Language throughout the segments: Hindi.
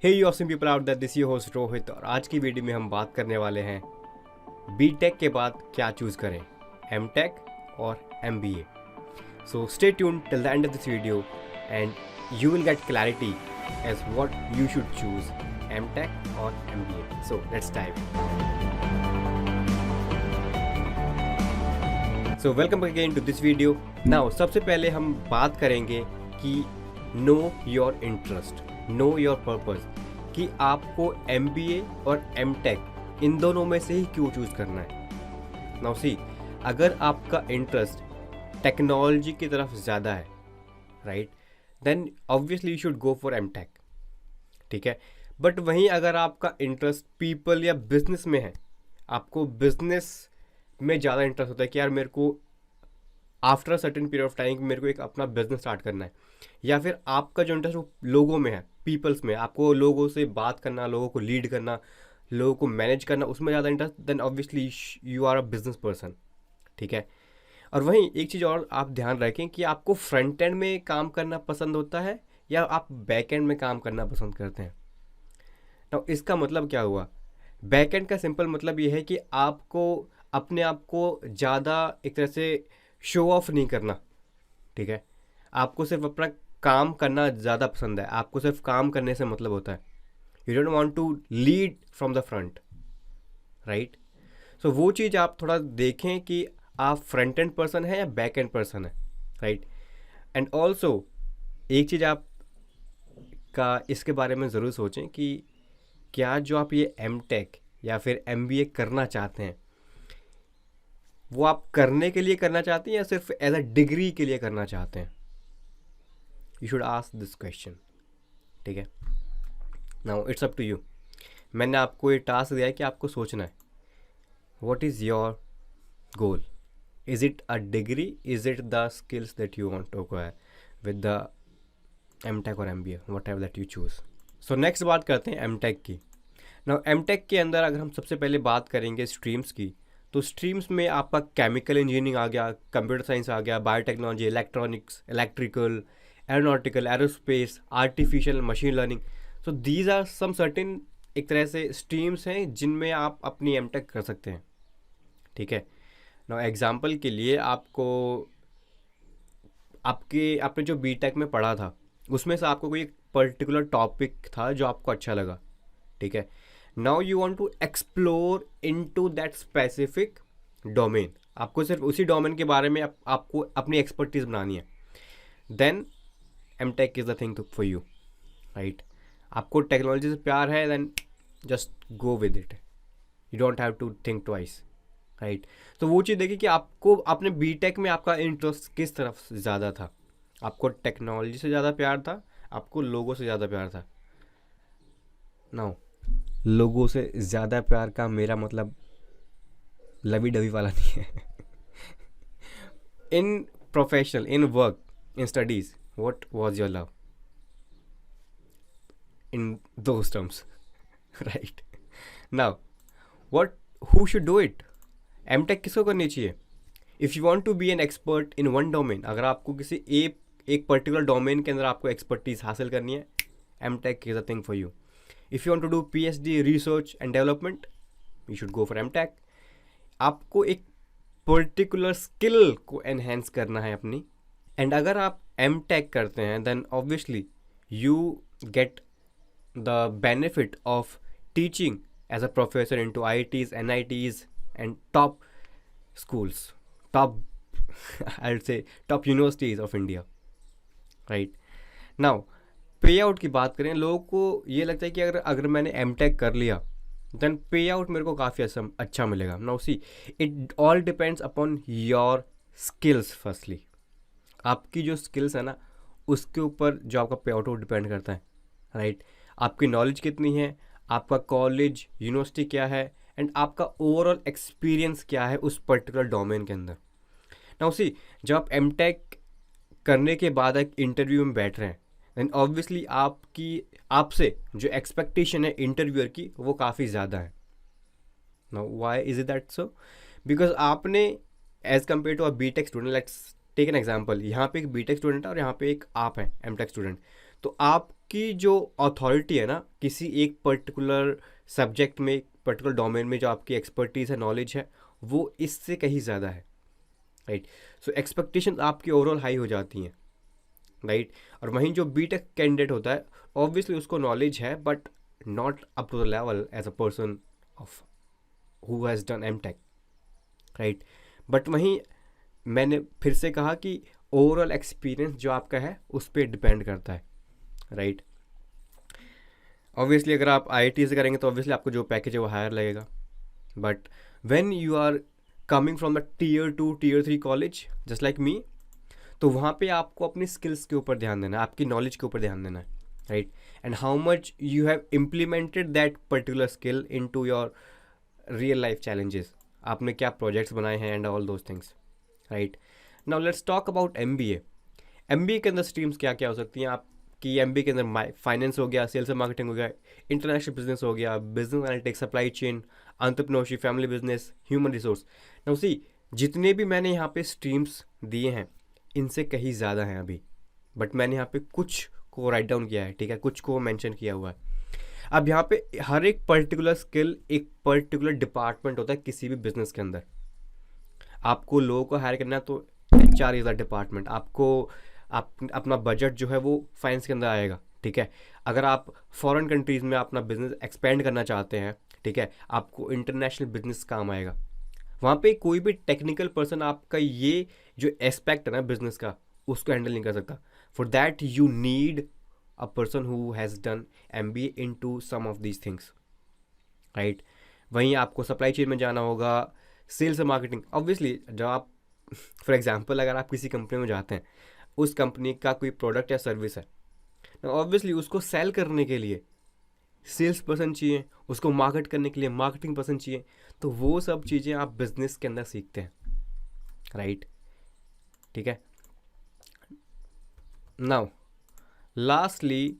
Hey you awesome people out there, this your host Rohit. और आज की वीडियो में हम बात करने वाले हैं बीटेक के बाद क्या चूज़ करें, एमटेक और MBA. So stay tuned till the end of this video and you will get clarity as what you should choose, MTech or MBA. So let's dive in. So welcome again to this video. Now सबसे पहले हम बात करेंगे कि know your interest, know your purpose, कि आपको MBA और MTech इन दोनों में से ही क्यों चूज़ करना है। Now see, अगर आपका इंटरेस्ट टेक्नोलॉजी की तरफ ज़्यादा है, right, then obviously you should go for MTech, ठीक है। बट वहीं अगर आपका इंटरेस्ट पीपल या बिजनेस में है, आपको बिजनेस में ज़्यादा इंटरेस्ट होता है कि यार मेरे को after a certain period of time मेरे को एक अपना बिजनेस स्टार्ट करना है, या फिर आपका जो इंटरेस्ट वो लोगों में है, पीपल्स में, आपको लोगों से बात करना, लोगों को लीड करना, लोगों को मैनेज करना, उसमें ज़्यादा interest, then obviously you are a business person, ठीक है। और वहीं एक चीज़ और आप ध्यान रखें कि आपको फ्रंट एंड में काम करना पसंद होता है या आप बैक एंड में काम करना पसंद करते हैं। तो इसका मतलब क्या हुआ, बैक एंड का सिंपल मतलब ये है कि आपको अपने आप को ज़्यादा एक तरह से शो ऑफ नहीं करना, ठीक है। आपको सिर्फ अपना काम करना ज़्यादा पसंद है, आपको सिर्फ काम करने से मतलब होता है। You don't want to lead from the front, right. So वो चीज़ आप थोड़ा देखें कि आप फ्रंट एंड पर्सन है या बैक एंड पर्सन है, राइट। एंड ऑल्सो एक चीज़ आप का इसके बारे में ज़रूर सोचें कि क्या जो आप ये एमटेक या फिर एमबीए करना चाहते हैं वो आप करने के लिए करना चाहते हैं या सिर्फ एज अ डिग्री के लिए करना चाहते हैं। You should ask this question, ठीक है। Now it's up to you. मैंने आपको ये टास्क दिया है कि आपको सोचना है, what is your goal? Is it a degree? Is it the skills that you want to acquire with the MTech or MBA, whatever that you choose? So next बात करते हैं MTech की। Now MTech के अंदर अगर हम सबसे पहले बात करेंगे स्ट्रीम्स की, तो स्ट्रीम्स में आपका केमिकल इंजीनियरिंग आ गया, कंप्यूटर साइंस आ गया, biotechnology, electronics, electrical, aeronautical, aerospace, artificial, machine learning. So these are some certain एक तरह से स्ट्रीम्स हैं जिनमें आप अपनी MTech कर सकते हैं, ठीक है। ना एग्जाम्पल के लिए आपको आपने जो बीटेक में पढ़ा था उसमें से आपको कोई एक पर्टिकुलर टॉपिक था जो आपको अच्छा लगा, ठीक है। Now you want to explore into that specific domain, आपको सिर्फ उसी डोमेन के बारे में आपको अपनी एक्सपर्टीज बनानी है, then MTech is the thing for you, right. आपको टेक्नोलॉजी से प्यार है, then just go with it, you don't have to think twice, right. तो वो चीज़ देखिए कि आपको अपने बीटेक में आपका इंटरेस्ट किस तरफ ज़्यादा था, आपको टेक्नोलॉजी से ज़्यादा प्यार था, आपको लोगों से ज़्यादा प्यार था। नाउ लोगों से ज़्यादा प्यार का मेरा मतलब लवी डवी वाला नहीं है। In professional, in work, in studies, what was your love in those terms, right. Now what, who should do it? MTech किसको करनी चाहिए? If you want to be an expert in one domain, अगर आपको किसी एक पर्टिकुलर डोमेन के अंदर आपको एक्सपर्टीज हासिल करनी है, MTech is a thing for you. If you want to do PhD, research and development, you should go for MTech. आपको एक पर्टिकुलर स्किल को एनहेंस करना है अपनी, एंड अगर आप एमटेक करते हैं then obviously you get the benefit of teaching as a professor into IITs, NITs and top schools, top I would say top universities of India, right? Now पे आउट की बात करें, लोगों को ये लगता है कि अगर मैंने एमटेक कर लिया देन पे आउट मेरे को काफ़ी अच्छा मिलेगा। Now see, it all depends upon your skills. Firstly आपकी जो स्किल्स है ना उसके ऊपर जो आपका पे आउट वो डिपेंड करता है, राइट। आपकी नॉलेज कितनी है, आपका कॉलेज, यूनिवर्सिटी क्या है, एंड आपका ओवरऑल एक्सपीरियंस क्या है उस पर्टिकुलर डोमेन के अंदर। नाउ सी, जब आप एमटेक करने के बाद एक इंटरव्यू में बैठ रहे हैं, देन ऑब्वियसली आपसे जो एक्सपेक्टेशन है इंटरव्यूअर की वो काफ़ी ज़्यादा है। Now why is it that so? Because आपने as compare to a BTech student, let's take an example, यहाँ पे एक बीटेक स्टूडेंट है और यहाँ पे एक आप हैं एमटेक स्टूडेंट, तो आपकी जो अथॉरिटी है ना किसी एक पर्टिकुलर सब्जेक्ट में, पर्टिकुलर डोमेन में जो आपकी एक्सपर्टीज है, नॉलेज है, वो इससे कहीं ज़्यादा है, राइट। सो एक्सपेक्टेशन आपकी ओवरऑल हाई हो जाती हैं, राइट। और वहीं जो बीटेक कैंडिडेट होता है, ऑब्वियसली उसको नॉलेज है but not up to the level as a person of who has done MTech, right. But वहीं मैंने फिर से कहा कि ओवरऑल एक्सपीरियंस जो आपका है उस पर डिपेंड करता है, राइट। ऑब्वियसली अगर आप आईआईटी से करेंगे तो ऑब्वियसली आपको जो पैकेज है वो हायर लगेगा, but when you are coming from the tier 2 tier 3 college just like me, तो वहाँ पे आपको अपनी स्किल्स के ऊपर ध्यान देना है, आपकी नॉलेज के ऊपर ध्यान देना है, right. And how much you have implemented that particular skill into your real life challenges, आपने क्या प्रोजेक्ट्स बनाए हैं and all those things, right. Now let's talk about MBA. MBA के अंदर स्ट्रीम्स क्या क्या हो सकती हैं आपकी? एमबीए के अंदर फाइनेंस हो गया, सेल्स एंड मार्केटिंग हो गया, इंटरनेशनल बिजनेस हो गया, business analytics, supply chain, entrepreneurship, family business, human resource. Now see, जितने भी मैंने यहाँ पे स्ट्रीम्स दिए हैं इनसे कहीं ज़्यादा हैं अभी, बट मैंने यहाँ पे कुछ को राइट डाउन किया है, ठीक है, कुछ को मेंशन किया हुआ है। अब यहाँ पे हर एक पर्टिकुलर स्किल एक पर्टिकुलर डिपार्टमेंट होता है किसी भी बिजनेस के अंदर। आपको लोगों को हायर करना है तो HR इज द डिपार्टमेंट, आपको अपना बजट जो है वो फाइनेंस के अंदर आएगा, ठीक है। अगर आप फॉरेन कंट्रीज़ में अपना बिजनेस एक्सपेंड करना चाहते हैं, ठीक है, आपको इंटरनेशनल बिजनेस काम आएगा। वहाँ पे कोई भी टेक्निकल पर्सन आपका ये जो एस्पेक्ट है ना बिजनेस का उसको हैंडल नहीं कर सकता। For that you need a person who has done MBA into some of these things, right. वहीं आपको सप्लाई चेन में जाना होगा, सेल्स और मार्केटिंग। ऑब्वियसली जब आप फॉर एग्जांपल अगर आप किसी कंपनी में जाते हैं, उस कंपनी का कोई प्रोडक्ट या सर्विस है, ऑब्वियसली उसको सेल करने के लिए सेल्स पर्सन चाहिए, उसको मार्केट करने के लिए मार्केटिंग पर्सन चाहिए। तो वो सब चीज़ें आप बिजनेस के अंदर सीखते हैं, राइट, ठीक है। Now lastly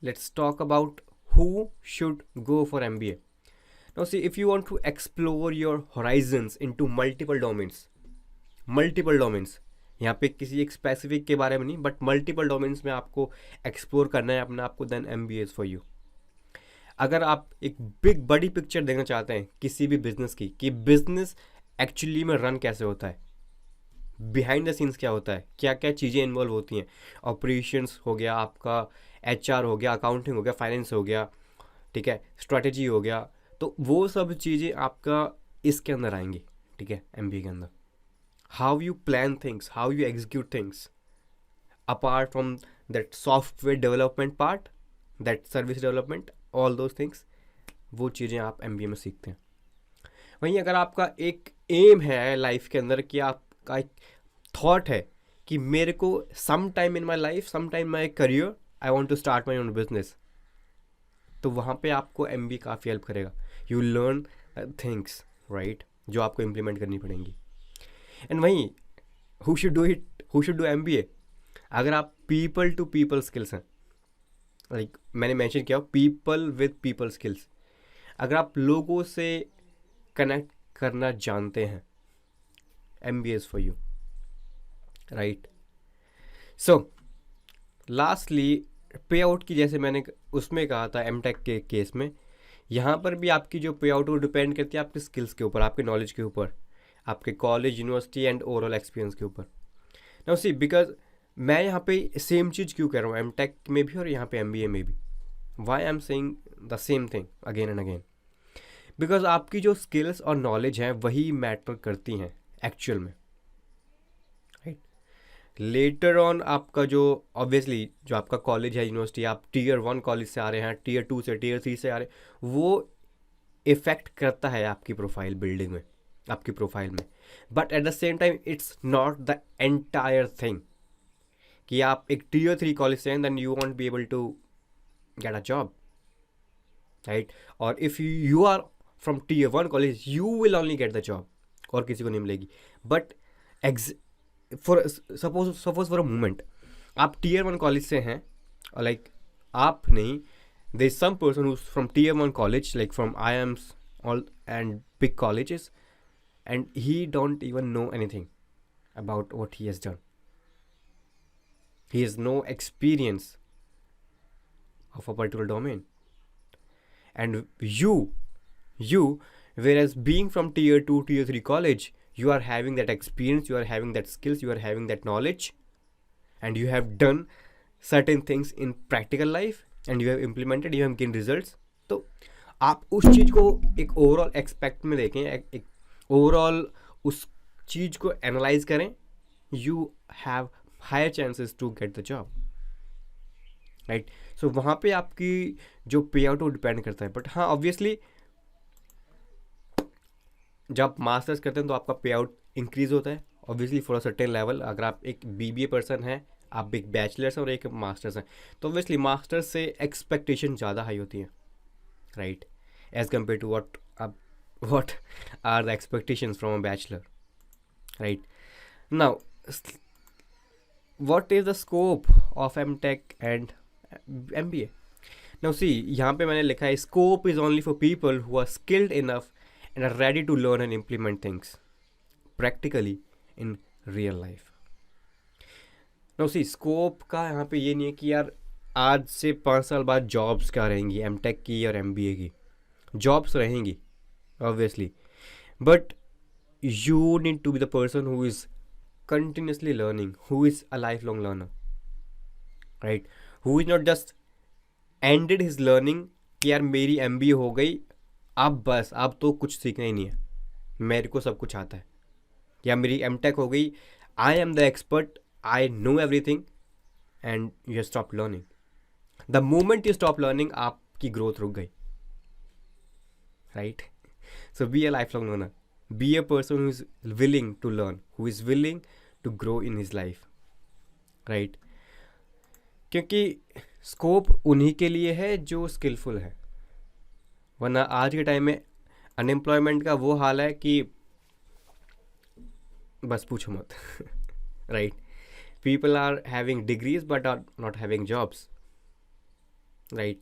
let's talk about who should go for MBA. Now see, if you want to explore your horizons into multiple domains, यहाँ पे किसी एक स्पेसिफिक के बारे में नहीं बट मल्टीपल डोमेन्स में आपको एक्सप्लोर करना है अपने आप को, then MBA is for you. अगर आप एक बड़ी पिक्चर देखना चाहते हैं किसी भी बिजनेस की, कि बिजनेस एक्चुअली में रन कैसे होता है, बिहाइंड द सीन्स क्या होता है, क्या क्या चीज़ें इन्वॉल्व होती हैं, ऑपरेशंस हो गया, आपका HR हो गया, अकाउंटिंग हो गया, फाइनेंस हो गया, ठीक है, स्ट्रेटेजी हो गया, तो वो सब चीज़ें आपका इसके अंदर आएंगी, ठीक है, MBA के अंदर। How you plan things, how you execute things, apart from that software development part, that service development, all those things, वो चीज़ें आप MBA में सीखते हैं। वहीं अगर आपका एक एम है लाइफ के अंदर, कि आपका एक थॉट है कि मेरे को some time in my life, some time my career, I want to start my own business, तो वहाँ पे आपको MBA काफ़ी हेल्प करेगा। यू लर्न थिंग्स, राइट, जो आपको इम्प्लीमेंट करनी पड़ेंगी। एंड वहीं who should do it, who should do MBA? अगर आप पीपल टू पीपल स्किल्स हैं, लाइक मैंने मेंशन किया पीपल विद पीपल स्किल्स, अगर आप लोगों से कनेक्ट करना जानते हैं, MBA is for you, right. So lastly पे आउट की, जैसे मैंने उसमें कहा था MTech के केस में, यहाँ पर भी आपकी जो पे आउट वो डिपेंड करती है आपकी स्किल्स के ऊपर, आपके नॉलेज के ऊपर, आपके college, university and overall experience के ऊपर। नाउ सी, बिकॉज मैं यहाँ पे सेम चीज़ क्यों कह रहा हूँ MTech में भी और यहाँ पे MBA में भी, why I am saying the same thing again and again, because आपकी जो स्किल्स और नॉलेज हैं वही मैटर करती हैं एक्चुअल में, राइट। लेटर ऑन आपका जो ऑब्वियसली जो आपका कॉलेज है, यूनिवर्सिटी, आप टीयर 1 कॉलेज से आ रहे हैं, टीयर 2 से, टीयर 3 से आ रहे हैं, वो इफेक्ट करता है आपकी प्रोफाइल बिल्डिंग में, आपकी प्रोफाइल में। But at the same time it's not the entire thing कि आप एक टीयर 3 कॉलेज से हैं then you won't be able to get a job, right. और if you are from tier 1 college you will only get the job, और किसी को नहीं मिलेगी। But suppose for a moment आप टीयर 1 कॉलेज से हैं, और लाइक आप नहीं, there is some person who's from tier 1 college, like from IIMs all and big colleges, and he don't even know anything about what he has done. He has no experience of a particular domain. And you, whereas being from tier 2, tier 3 college, you are having that experience, you are having that skills, you are having that knowledge, and you have done certain things in practical life and you have implemented, you have gained results. तो आप उस चीज़ को एक ओवरऑल एक्सपेक्ट में देखें, एक ओवरऑल उस चीज़ को एनालाइज करें, you have higher chances to get the job, right. So वहाँ पे आपकी जो पे आउट वो डिपेंड करता है. बट हाँ, ऑब्वियसली जब आप मास्टर्स करते हैं तो आपका पे आउट इंक्रीज होता है obviously for a certain level. अगर आप एक BBA पर्सन है, आप एक बैचलर्स और एक मास्टर्स हैं, तो ऑब्वियसली मास्टर्स से एक्सपेक्टेशन ज़्यादा हाई होती है, right, as compare to what are the expectations from a bachelor, right? Now, what is the scope of MTech and MBA? Now see, यहाँ पे मैंने लिखा है scope is only for people who are skilled enough and are ready to learn and implement things practically in real life. Now see, scope का यहाँ पे ये नहीं है कि यार आज से 5 साल बाद जॉब्स क्या रहेंगी MTech की और MBA की. जॉब्स रहेंगी obviously, but you need to be the person who is continuously learning, who is a lifelong learner, right? Who is not just ended his learning कि यार मेरी MBA हो गई, अब बस अब तो कुछ सीखना ही नहीं है, मेरे को सब कुछ आता है, या मेरी MTech हो गई, I am the expert, I know everything, and you stop learning. The moment you stop learning, आपकी ग्रोथ रुक गई, right? So be a lifelong learner. Be a person who is willing to learn, who is willing to grow in his life, right? क्योंकि स्कोप उन्हीं के लिए है जो स्किलफुल है, वरना आज के टाइम में अनएम्प्लॉयमेंट का वो हाल है कि बस पूछो मत, right. People are having degrees but are not having jobs, right?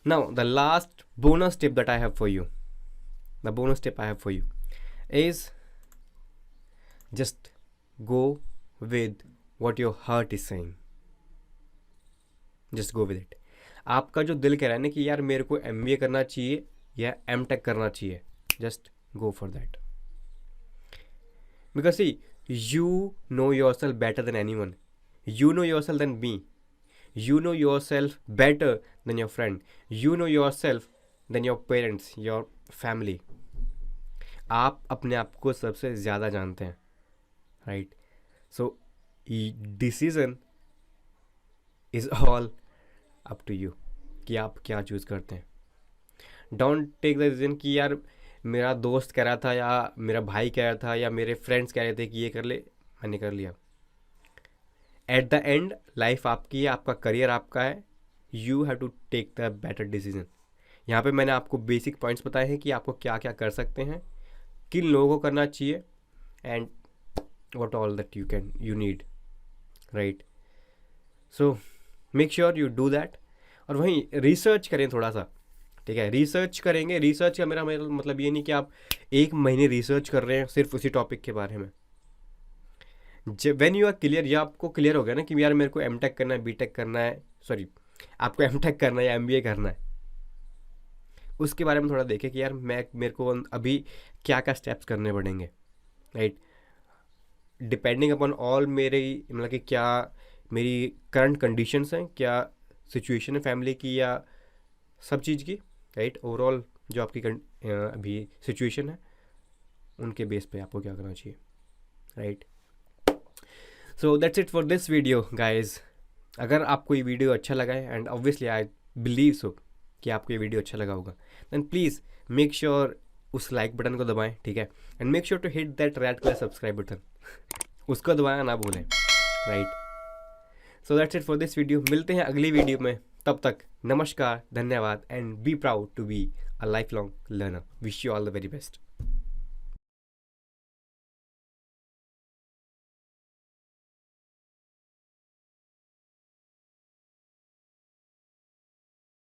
Now the last bonus tip that I have for you, the bonus tip I have for you is just go with what your heart is saying. Just go with it. आपका जो दिल कह रहा है ना कि यार मेरे को MBA करना चाहिए या MTech करना चाहिए, just go for that. Because see, you know yourself better than anyone. You know yourself than me. You know yourself better than your friend. You know yourself than your parents, your family. आप अपने आप को सबसे ज़्यादा जानते हैं, right. So decision is all up to you कि आप क्या चूज़ करते हैं. डोंट टेक द डिसीजन कि यार मेरा दोस्त कह रहा था या मेरा भाई कह रहा था या मेरे फ्रेंड्स कह रहे थे कि ये कर ले, मैंने कर लिया. एट द एंड लाइफ आपकी है, आपका करियर आपका है. You have to take the better decision. यहाँ पे मैंने आपको बेसिक पॉइंट्स बताए हैं कि आपको क्या क्या कर सकते हैं, किन लोगों को करना चाहिए, and what all that you need, right. So make sure you do that. और वहीं रिसर्च करें थोड़ा सा, ठीक है. रिसर्च करेंगे, रिसर्च का मेरा मतलब ये नहीं कि आप 1 महीने रिसर्च कर रहे हैं सिर्फ उसी टॉपिक के बारे में. व्हेन यू आर क्लियर, या आपको क्लियर हो गया ना कि यार मेरे को MTech करना है, BTech करना है, सॉरी आपको MTech करना है या MBA करना है, उसके बारे में थोड़ा देखें कि यार मेरे को अभी क्या क्या स्टेप्स करने पड़ेंगे, राइट. डिपेंडिंग अपॉन ऑल मेरे मतलब कि क्या मेरी करंट कंडीशंस हैं, क्या सिचुएशन है फैमिली की या सब चीज़ की, राइट. ओवरऑल जो आपकी अभी सिचुएशन है उनके बेस पे आपको क्या करना चाहिए, right. So that's it for this video guys. अगर आपको ये वीडियो अच्छा लगा है, and obviously I believe so कि आपको ये वीडियो अच्छा लगा होगा, देन प्लीज़ मेक श्योर उस लाइक बटन को दबाएं, ठीक है. And make sure to hit that red colour subscribe button, उसको दबाना ना भूलें, right. So that's it for this video. मिलते हैं अगली वीडियो में. तब तक नमस्कार, धन्यवाद, and be proud to be a lifelong learner. Wish you all the very best.